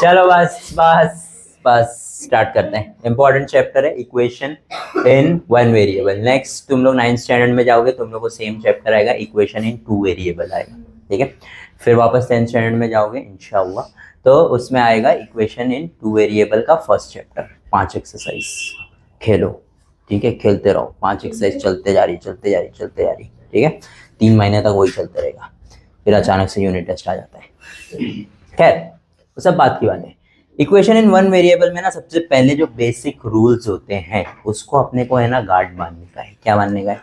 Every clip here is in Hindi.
चलो बस बस बस स्टार्ट करते हैं। इंपॉर्टेंट चैप्टर है equation in one variable. Next तुम लोग 9th स्टैंडर्ड में जाओगे, तुम लोग को सेम चैप्टर आएगा, इक्वेशन इन टू वेरिएबल आएगा, ठीक है। फिर वापस 10th स्टैंडर्ड में जाओगे इंशाअल्लाह, तो उसमें आएगा इक्वेशन इन टू वेरिएबल का फर्स्ट चैप्टर। 5 एक्सरसाइज खेलो, ठीक है, खेलते रहो। 5 एक्सरसाइज चलते जा रही, ठीक है। 3 महीने तक वही चलते रहेगा, फिर अचानक से यूनिट टेस्ट आ जाता है। खैर वो सब बात की बात है। इक्वेशन इन वन वेरिएबल में ना सबसे पहले जो बेसिक रूल्स होते हैं उसको अपने को है ना गार्ड मानने का है। क्या मानने का है?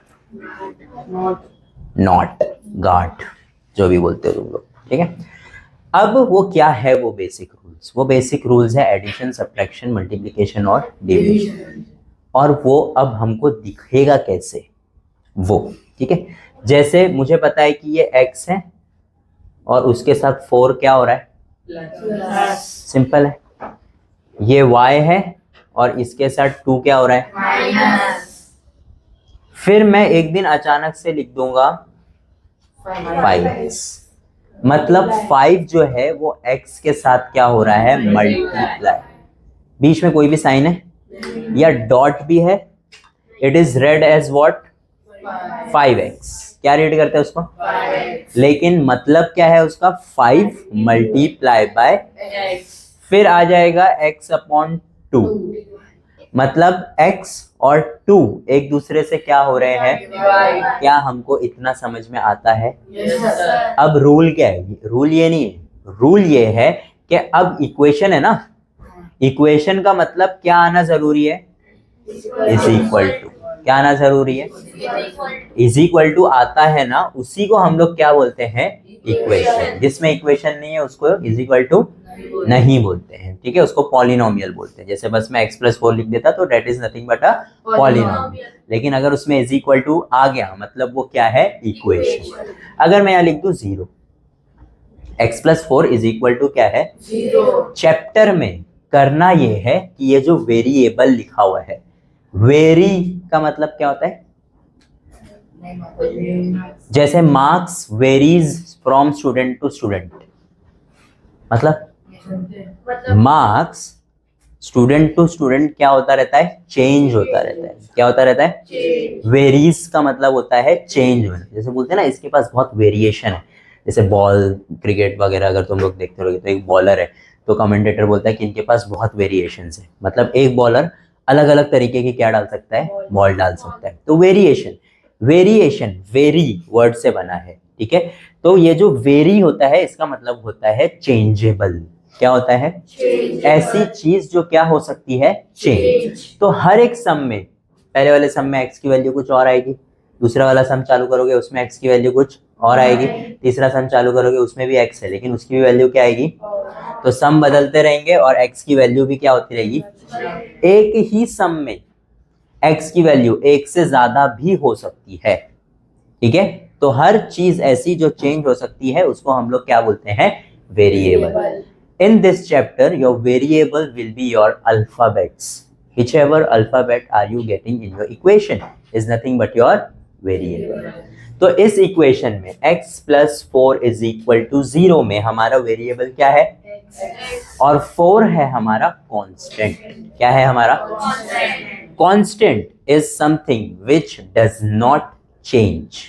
नॉट गार्ड, जो भी बोलते हो तुम लोग, ठीक है। अब वो क्या है वो बेसिक रूल्स? वो बेसिक रूल्स है एडिशन, सब्ट्रैक्शन, मल्टीप्लिकेशन और डिवीजन। और वो अब हमको दिखेगा कैसे वो, ठीक है। जैसे मुझे पता है कि ये x है और उसके साथ 4 क्या हो रहा है? सिंपल है। ये y है और इसके साथ 2 क्या हो रहा है? माइनस। फिर मैं एक दिन अचानक से लिख दूंगा 5x, मतलब 5 जो है वो x के साथ क्या हो रहा है? मल्टीप्लाई। बीच में कोई भी साइन है या डॉट भी है? It is read as what? 5x। क्या रीड करते हैं उसको? 5x। लेकिन मतलब क्या है उसका? 5 मल्टीप्लाई बाय x। फिर आ जाएगा x अपॉन 2, मतलब x और 2 एक दूसरे से क्या हो रहे हैं? क्या हमको इतना समझ में आता है? yes, अब रूल क्या है? रूल ये नहीं है, रूल ये है कि अब इक्वेशन है ना, इक्वेशन का मतलब क्या आना जरूरी है? Is equal to. क्या आना जरूरी है? इज इक्वल टू आता है ना, उसी को हम लोग क्या बोलते हैं? इक्वेशन। जिसमें इक्वेशन नहीं है उसको इज इक्वल टू नहीं बोलते हैं, ठीक है, उसको पॉलिनोमियल बोलते हैं। जैसे बस मैं x+4 लिख देता तो that is nothing but a polynomial, लेकिन अगर उसमें इज इक्वल टू आ गया मतलब वो क्या है? इक्वेशन। अगर मैं यहाँ लिख दूं 0, x+4 इज इक्वल टू क्या है? 0। चैप्टर में करना ये है कि ये जो वेरिएबल लिखा हुआ है, वेरी का मतलब क्या होता है? जैसे marks varies from student to student, मतलब मार्क्स स्टूडेंट टू स्टूडेंट क्या होता रहता है? चेंज होता रहता है। क्या होता रहता है? वेरीज का मतलब होता है चेंज होना। जैसे बोलते हैं ना इसके पास बहुत वेरिएशन है, जैसे बॉल, क्रिकेट वगैरह अगर तुम लोग देखते रहोगे तो एक बॉलर है तो कमेंटेटर बोलता है कि इनके पास बहुत वेरिएशंस है, मतलब एक बॉलर अलग अलग तरीके की क्या डाल सकता है? बॉल डाल सकता है। तो वेरिएशन, वेरिएशन वेरी वर्ड से बना है, ठीक है। तो ये जो वेरी होता है इसका मतलब होता है चेंजेबल। क्या होता है? ऐसी चीज जो क्या हो सकती है? चेंज। तो हर एक सम में, पहले वाले सम में x की वैल्यू कुछ और आएगी, दूसरा वाला सम चालू करोगे उसमें x की वैल्यू कुछ और आएगी, तीसरा सम चालू करोगे उसमें भी x है लेकिन उसकी भी वैल्यू क्या आएगी? तो सम बदलते रहेंगे और x की वैल्यू भी क्या होती रहेगी? एक ही सम में x की वैल्यू एक से ज्यादा भी हो सकती है, ठीक है। तो हर चीज ऐसी जो चेंज हो सकती है उसको हम लोग क्या बोलते हैं? Variable. In this chapter, your variable will be your alphabets. Whichever alphabet are you getting in your equation is nothing but your variable. तो इस इक्वेशन में x+4 is equal to 0 में हमारा वेरिएबल क्या है? और 4 है हमारा कांस्टेंट। क्या है हमारा? Constant is something which does not change.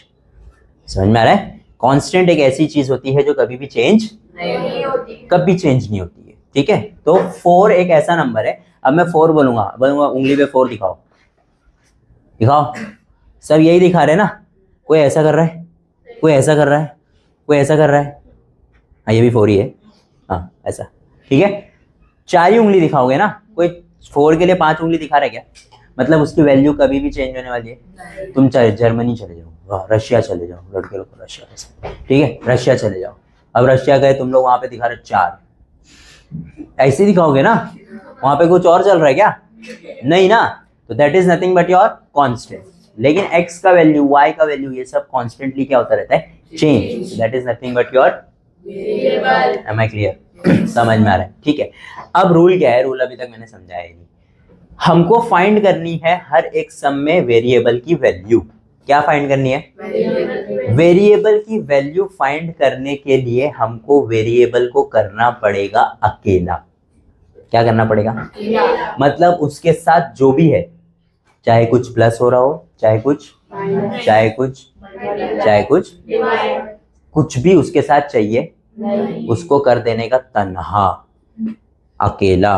समझ में आ रहा है? कांस्टेंट एक ऐसी चीज होती है जो कभी भी चेंज नहीं होती, कभी चेंज नहीं होती है, ठीक है। तो 4 एक ऐसा नंबर है, अब मैं 4 बोलूंगा उंगली पे 4 दिखाओ, दिखाओ। सब यही दिखा रहे हैं ना, कोई ऐसा कर रहा है, कोई ऐसा कर रहा है, कोई ऐसा कर रहा है, हाँ ये भी 4 ही है, हाँ ऐसा, ठीक है। 4 ही उंगली दिखाओगे ना, कोई 4 के लिए 5 उंगली दिखा रहा है क्या? मतलब उसकी वैल्यू कभी भी चेंज होने वाली है। तुम चाहे जर्मनी चले जाओ, रशिया चले जाओ, लड़के लोग को रशिया, ठीक है, रशिया चले जाओ। अब रशिया गए तुम लोग, वहां पे दिखा रहे 4, ऐसे दिखाओगे ना, वहां पे कुछ और चल रहा है क्या? नहीं ना। तो that is nothing but your constant. लेकिन x का वैल्यू, y का वैल्यू, ये सब कॉन्स्टेंटली क्या होता रहता है? Change. That is nothing but your variable. Am I clear? समझ में आ रहा है? ठीक है। अब रूल क्या है? रूल अभी तक मैंने समझाया नहीं। हमको फाइंड करनी है हर एक सम में वेरिएबल की वैल्यू। क्या फाइंड करनी है? वेरिएबल की वैल्यू फाइंड करने के लिए हमको वेरिएबल को करना पड़ेगा अकेला। क्या करना पड़ेगा? मतलब उसके साथ जो भी है, चाहे कुछ प्लस हो रहा हो, चाहे कुछ कुछ भी उसके साथ चाहिए, उसको कर देने का तन्हा, अकेला,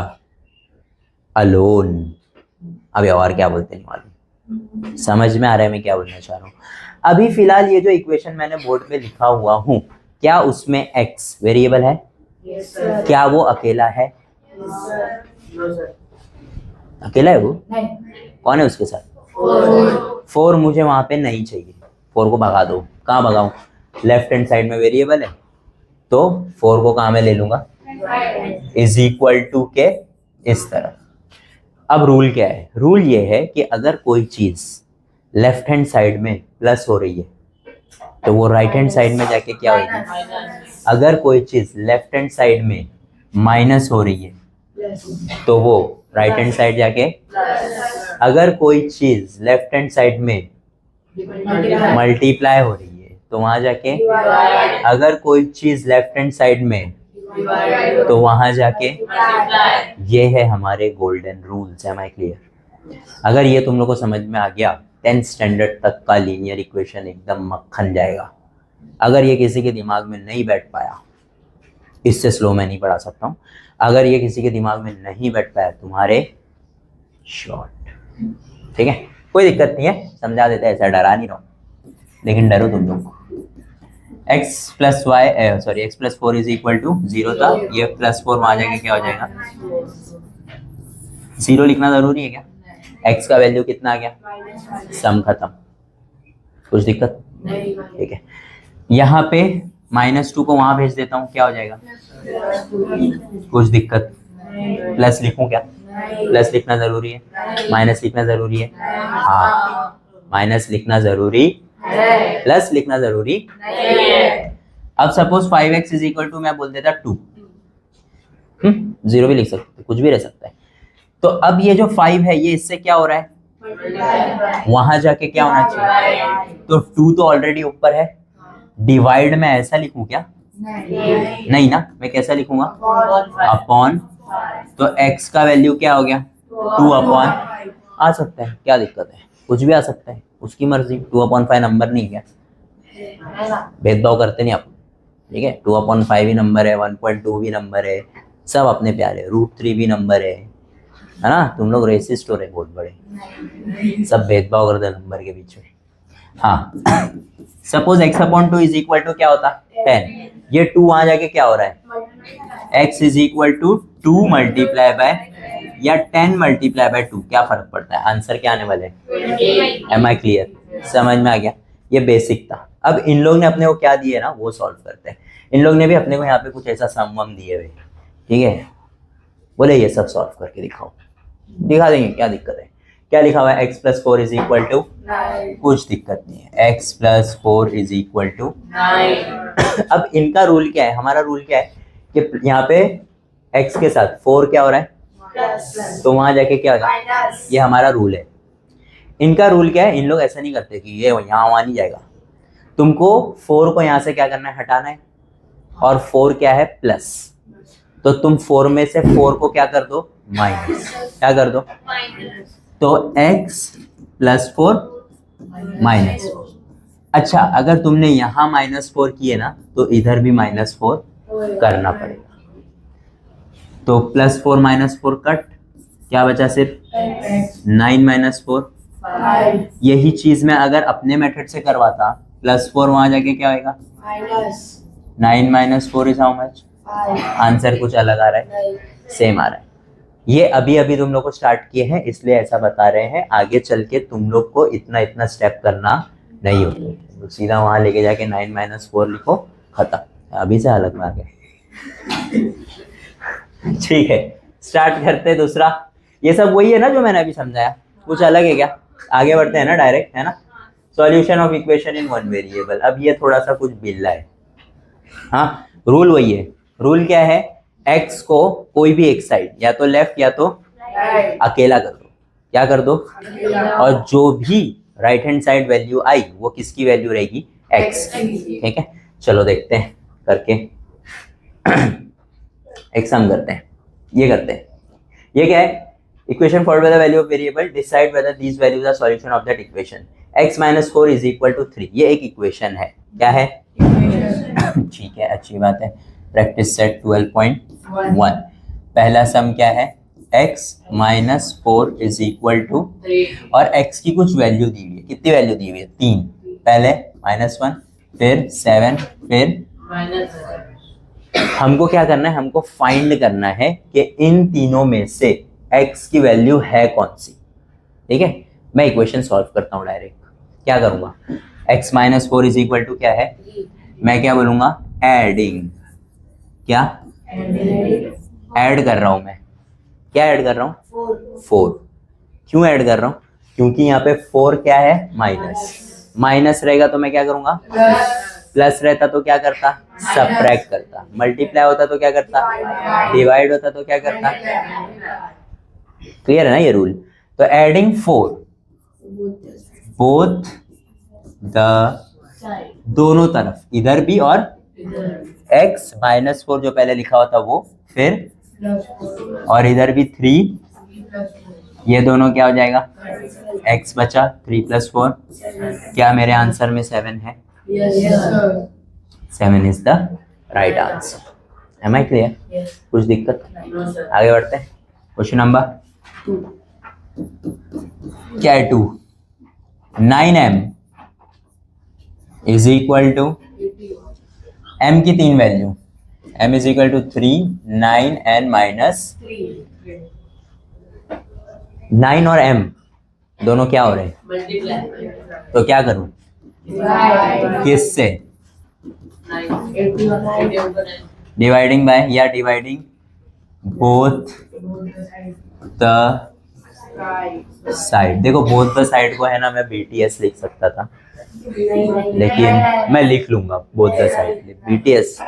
अलोन। अब और क्या बोलते हैं मालूम? समझ में आ रहा है मैं क्या बोलना चाह रहा हूँ? अभी फिलहाल ये जो इक्वेशन मैंने बोर्ड पे लिखा हुआ हूँ, क्या उसमें x वेरिएबल है? Yes, sir. क्या वो अकेला है? Yes, sir. No, sir. अकेला है वो? नहीं. कौन है उसके साथ? 4 मुझे वहां पे नहीं चाहिए, 4 को भगा दो। कहाँ भगाऊं? लेफ्ट हैंड साइड में वेरिएबल है, तो 4 को कहाँ में ले लूंगा? इज इक्वल टू के इस तरह। अब रूल क्या है? रूल ये है कि अगर कोई चीज लेफ्ट हैंड साइड में प्लस हो रही है, तो वो राइट हैंड साइड में जाके क्या होगी? अगर कोई चीज लेफ्ट हैंड साइड में माइनस हो रही है, तो वो राइट हैंड साइड जाके, अगर कोई चीज लेफ्ट हैंड साइड में मल्टीप्लाई हो रही है, तो वहां जाके, अगर कोई चीज लेफ्ट हैंड साइड में, तो वहां जाके, ये है हमारे golden rules. Am I clear? अगर ये तुम लोग को समझ में आ गया, 10th स्टैंडर्ड तक का लीनियर इक्वेशन एकदम मक्खन जाएगा। अगर ये किसी के दिमाग में नहीं बैठ पाया, इससे स्लो मैं नहीं पढ़ा सकता हूँ, अगर ये किसी के दिमाग में नहीं बैठ पाया तुम्हारे, शॉर्ट। ठीक है, कोई दिक्कत नहीं है, समझा देते हैं, ऐसा डरा नहीं रहा हूँ, लेकिन डरो तुम लोग। x plus y, sorry x plus 4 is equal to 0 था, ये प्लस 4 वहां जाके क्या हो जाएगा? 0 लिखना जरूरी है क्या? x का वैल्यू कितना आ गया? सम खत्म, कुछ दिक्कत? ठीक है, यहाँ पे -2 को वहां भेज देता हूँ, क्या हो जाएगा? कुछ दिक्कत? प्लस लिखूं क्या? प्लस लिखना जरूरी है? माइनस लिखना जरूरी है? हाँ, माइनस लिखना जरूरी, प्लस लिखना जरूरी। अब suppose 5x is equal to, मैं बोल देता 2, 0 भी लिख सकते, कुछ भी रह सकता है। तो अब ये जो 5 है, ये इससे क्या हो रहा है? वहां जाके क्या होना चाहिए? तो 2 तो ऑलरेडी ऊपर है, डिवाइड में ऐसा लिखूं क्या? नहीं ना, मैं कैसा लिखूंगा? अपॉन। तो x का वैल्यू क्या हो गया? 2 अपॉन। आ सकता है, क्या दिक्कत है? कुछ भी आ सकता है, उसकी मर्जी। 2/5 नंबर नहीं क्या? भेदभाव करते नहीं आप, ठीक है? 2/5 भी नंबर है, 1.2 भी नंबर है, सब अपने प्यारे। √3 भी नंबर है ना? तुम लोग रेसिस्ट हो रहे बहुत बड़े, सब भेदभाव करते नंबर के बीच में। हाँ, suppose x/2 is equal to क्या होता? 10। ये 2 वहां जाके क्या हो रहा है? x is equal to 2 multiply by, या 10 मल्टीप्लाई बाय 2, क्या फर्क पड़ता है? आंसर क्या आने वाले हैं? Am I clear? समझ में आ गया? ये बेसिक था। अब इन लोग ने अपने को क्या दिए ना, वो सॉल्व करते हैं। इन लोग ने भी अपने को यहाँ पे कुछ ऐसा सम वम दिए हुए, ठीक है? बोले ये सब सॉल्व करके दिखाओ, दिखा देंगे, क्या दिक्कत है? क्या लिखा हुआ है? x plus 4 is equal to, कुछ दिक्कत नहीं है, x plus 4 is equal to 9। अब इनका रूल क्या है? हमारा रूल क्या है कि यहाँ पे x के साथ 4 क्या हो रहा है? तो वहां जाके क्या होगा? ये हमारा रूल है। इनका रूल क्या है? इन लोग ऐसा नहीं करते कि ये यहाँ वहां नहीं जाएगा, तुमको 4 को यहाँ से क्या करना है? हटाना है। और 4 क्या है? प्लस। तो तुम 4 में से 4 को क्या कर दो? माइनस। क्या कर दो? तो x प्लस 4 माइनस 4। अच्छा, अगर तुमने यहाँ -4 किए ना, तो इधर भी -4 करना पड़ेगा। तो +4 -4 कट, क्या बचा? सिर्फ 9 - 4। यही चीज मैं अगर अपने मेथड से करवाता, +4 वहां जाके क्या होगा? 9 - 4 इज हाउ मच? आंसर कुछ अलग आ रहा है? सेम आ रहा है। ये अभी अभी तुम लोग को स्टार्ट किए हैं, इसलिए ऐसा बता रहे हैं। आगे चल के तुम लोग को इतना इतना स्टेप करना नहीं होता, तो सीधा वहां लेके जाके 9 - 4 लिखो, खत्म। अभी से अलग में आ गए। ठीक है, स्टार्ट करते हैं दूसरा। ये सब वही है ना जो मैंने अभी समझाया, कुछ अलग है क्या? आगे बढ़ते हैं ना डायरेक्ट, है ना? Solution of equation in one variable. अब ये थोड़ा सा कुछ बिल्ला है। हाँ, रूल वही है। रूल क्या है? x को कोई भी एक साइड, या तो लेफ्ट या तो अकेला कर दो। क्या कर दो? और जो भी राइट हैंड साइड वैल्यू आई, वो किसकी वैल्यू रहेगी? x। ठीक है, चलो देखते हैं करके। एक सम करते हैं, ये करते हैं। ये क्या है? Equation followed by the value of variable, decide whether these values are solution of that equation. x minus 4 is equal to 3, ये एक इक्वेशन है। क्या है? ठीक है, अच्छी बात है। प्रैक्टिस सेट 12.1, पहला सम क्या है? x minus 4 is equal to, और x की कुछ वैल्यू दी हुई है। कितनी वैल्यू दी हुई है? 3। पहले -1, फिर 7, फिर हमको क्या करना है? हमको फाइंड करना है कि इन तीनों में से x की वैल्यू है कौन सी। ठीक है, मैं इक्वेशन सॉल्व करता हूँ डायरेक्ट। क्या करूंगा? x minus 4 is equal to क्या है? मैं क्या बोलूंगा? एडिंग। क्या ऐड कर रहा हूं मैं? क्या ऐड कर रहा हूं? 4। क्यों ऐड कर रहा हूं? क्योंकि यहाँ पे 4 क्या है? माइनस। माइनस रहेगा तो मैं क्या करूंगा? प्लस रहता तो क्या करता? सबट्रैक्ट करता। मल्टीप्लाई होता तो क्या करता? डिवाइड होता तो क्या करता? क्लियर है ना ये रूल? तो एडिंग 4 बोथ द, दोनों तरफ, इधर भी और x माइनस 4 जो पहले लिखा हुआ था वो, फिर और इधर भी 3, ये दोनों क्या हो जाएगा? x बचा, 3 + 4, क्या मेरे आंसर में 7 है? 7 is the right answer. Am I clear? कुछ दिक्कत? आगे बढ़ते हैं। क्वेश्चन नंबर क्या है? 2। 9m is equal to, m की 3 value, m is equal to 3, 9 and minus 9 और m दोनों क्या हो रहे हैं? तो क्या करूं? किससे? डिवाइडिंग बाय, या डिवाइडिंग बोथ द साइड। देखो बोथ द साइड को है ना, मैं BTS लिख सकता था, लेकिन मैं लिख लूंगा both the side BTS।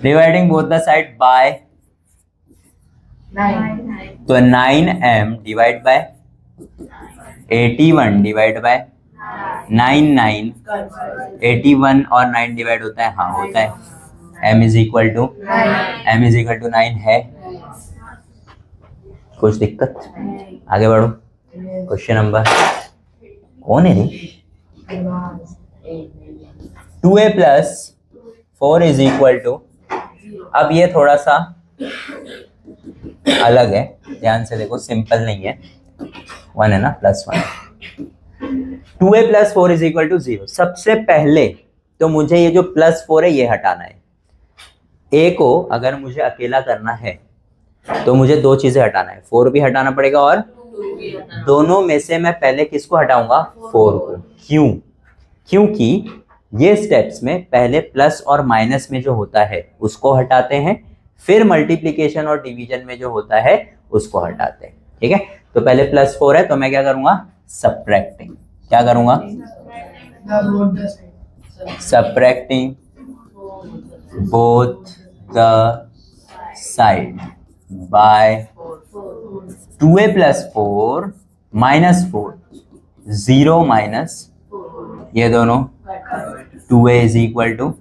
Dividing both the side bye, तो 9m divide by 81 divide by 9, 81 और 9 डिवाइड होता है? हाँ होता है। m इज इक्वल टू 9 है। कुछ दिक्कत? आगे बढ़ो। क्वेश्चन नंबर, कौन है रे? 2a + 4 इज इक्वल टू, अब ये थोड़ा सा अलग है, ध्यान से देखो, सिंपल नहीं है। 1 है ना, +1। 2a + 4 is equal to 0। सबसे पहले तो मुझे ये जो +4 है ये हटाना है। a को अगर मुझे अकेला करना है तो मुझे 2 चीजें हटाना है, 4 भी हटाना पड़ेगा और दोनों में से मैं पहले किसको हटाऊंगा? 4 को। क्यों? क्योंकि ये स्टेप्स में पहले प्लस और माइनस में जो होता है उसको हटाते हैं, फिर मल्टीप्लिकेशन और डिवीजन में जो होता है उसको हटाते हैं। ठीक है, तो पहले +4 है तो मैं क्या करूंगा? सबट्रैक्टिंग। क्या करूंगा? Subtracting both the side by 2a + 4 - 4, 0 minus ये दोनों, 2a is equal to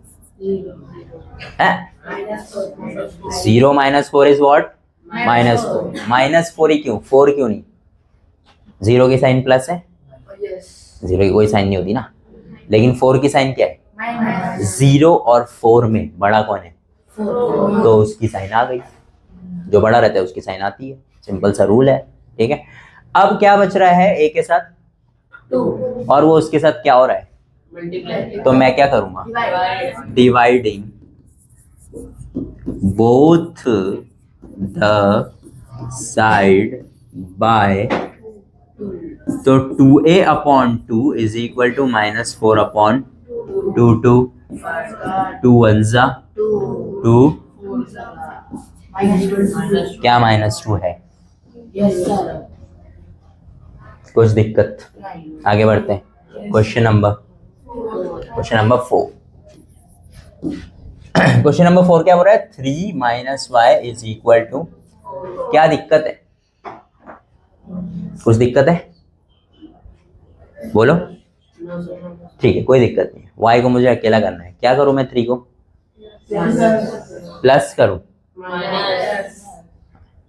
0 - 4 is what? -4। -4 ही क्यों? 4 क्यों नहीं? 0 की साइन प्लस है, 0 की कोई साइन नहीं होती ना, लेकिन 4 की साइन क्या है? 0 और 4 में बड़ा कौन है? तो उसकी साइन आ गई, जो बड़ा रहता है उसकी साइन आती है। सिंपल सा रूल है। ठीक है, अब क्या बच रहा है? a के साथ 2, और वो उसके साथ क्या हो रहा है? तो मैं क्या करूंगा? Dividing both the side bye, तो 2a/2 इज इक्वल टू -4/2, 2 1 2, क्या -2 है? कुछ दिक्कत? आगे बढ़ते हैं। Question number 4। क्वेश्चन नंबर 4 क्या बोल रहा है? 3 - y इज इक्वल टू, क्या दिक्कत है? कुछ दिक्कत है? बोलो। ठीक है, कोई दिक्कत नहीं है। y को मुझे अकेला करना है। क्या करूं मैं? 3 को प्लस करूं,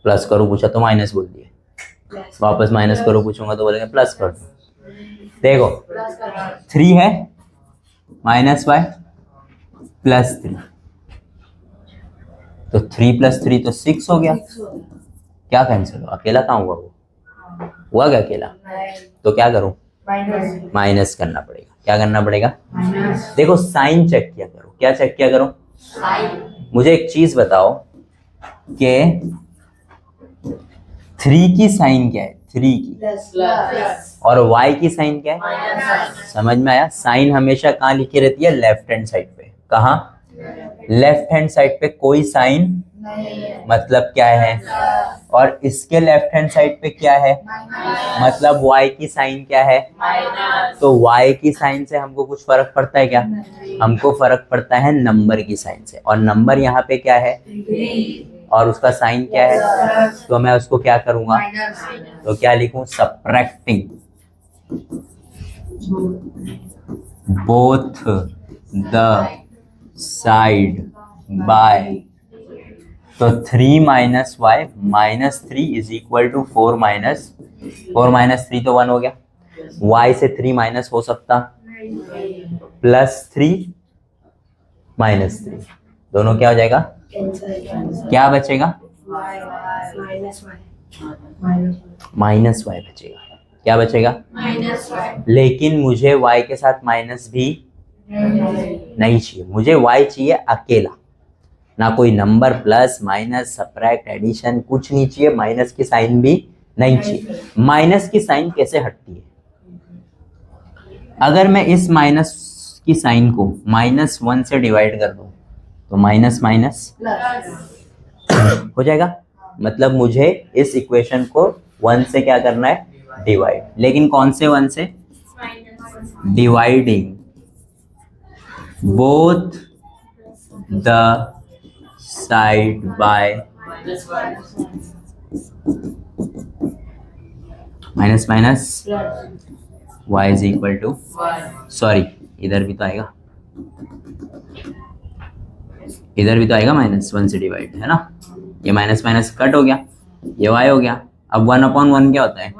प्लस करो पूछा तो माइनस बोल दिए, वापस माइनस करो पूछूंगा तो बोलेंगे प्लस कर दो। देखो 3 है माइनस वाई प्लस 3, तो 3 + 3 तो 6 हो गया। क्या कैंसिल हुआ? अकेला कहाँ हुआ? वो हुआ क्या अकेला? तो क्या करूं? माइनस करना पड़ेगा। क्या करना पड़ेगा? देखो साइन चेक किया करो। क्या चेक किया करो? मुझे एक चीज बताओ कि 3 की साइन क्या है? 3 की और y की साइन क्या है? समझ में आया? साइन हमेशा कहाँ लिखी रहती है? लेफ्ट हैंड साइड पे। कहाँ? लेफ्ट हैंड साइड पे कोई साइन मतलब क्या है? और इसके लेफ्ट हैंड साइड पे क्या है? मतलब y की साइन क्या है? तो y की साइन से हमको कुछ फर्क पड़ता है क्या? हमको फर्क पड़ता है नंबर की साइन से, और नंबर यहाँ पे क्या है? और उसका साइन क्या है? तो मैं उसको क्या करूंगा? तो क्या लिखूं? Subtracting both the side bye, तो 3 - y -3 = 4 - 3 तो 1 हो गया। y से 3 माइनस हो सकता? +3 -3 दोनों क्या हो जाएगा? क्या बचेगा? -y बचेगा। क्या बचेगा? लेकिन मुझे y के साथ माइनस भी नहीं चाहिए, मुझे y चाहिए अकेला, ना कोई number plus minus subtract addition कुछ नहीं चाहिए, माइनस की साइन भी नहीं चाहिए। माइनस की साइन कैसे हटती है? अगर मैं इस माइनस की साइन को -1 से डिवाइड कर दूं तो माइनस माइनस हो जाएगा। मतलब मुझे इस इक्वेशन को 1 से क्या करना है? डिवाइड। लेकिन कौन से 1 से? Dividing both the side bye minus minus y = sorry इधर भी तो आएगा, इधर भी तो आएगा -1 से डिवाइड, है ना? ये माइनस माइनस कट हो गया, ये y हो गया। अब 1/1 क्या होता है?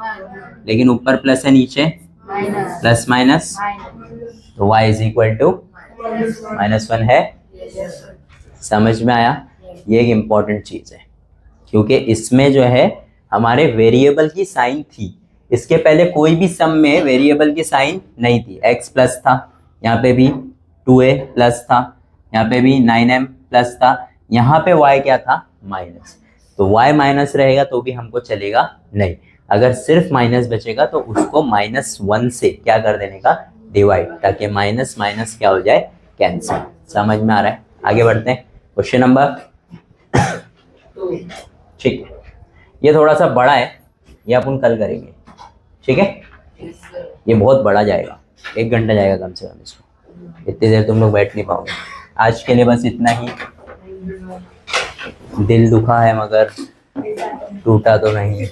लेकिन ऊपर प्लस है, नीचे प्लस माइनस, तो y = -1 है। समझ में आया? ये एक इम्पॉर्टेंट चीज है, क्योंकि इसमें जो है हमारे वेरिएबल की साइन थी। इसके पहले कोई भी सम में वेरिएबल की साइन नहीं थी। x प्लस था, यहाँ पे भी 2a प्लस था, यहाँ पे भी 9m प्लस था, यहाँ पे y क्या था? माइनस। तो y माइनस रहेगा तो भी हमको चलेगा नहीं। अगर सिर्फ माइनस बचेगा तो उसको -1 से क्या कर देने का? डिवाइड, ताकि माइनस माइनस क्या हो जाए? कैंसिल। समझ में आ रहा है? आगे बढ़ते हैं। क्वेश्चन नंबर ठीक है, ये थोड़ा सा बड़ा है, ये अपन कल करेंगे, ठीक है? ये बहुत बड़ा जाएगा, 1 घंटा जाएगा कम से कम इसको, इतनी देर तुम लोग बैठ नहीं पाओगे। आज के लिए बस इतना ही। दिल दुखा है मगर टूटा तो नहीं।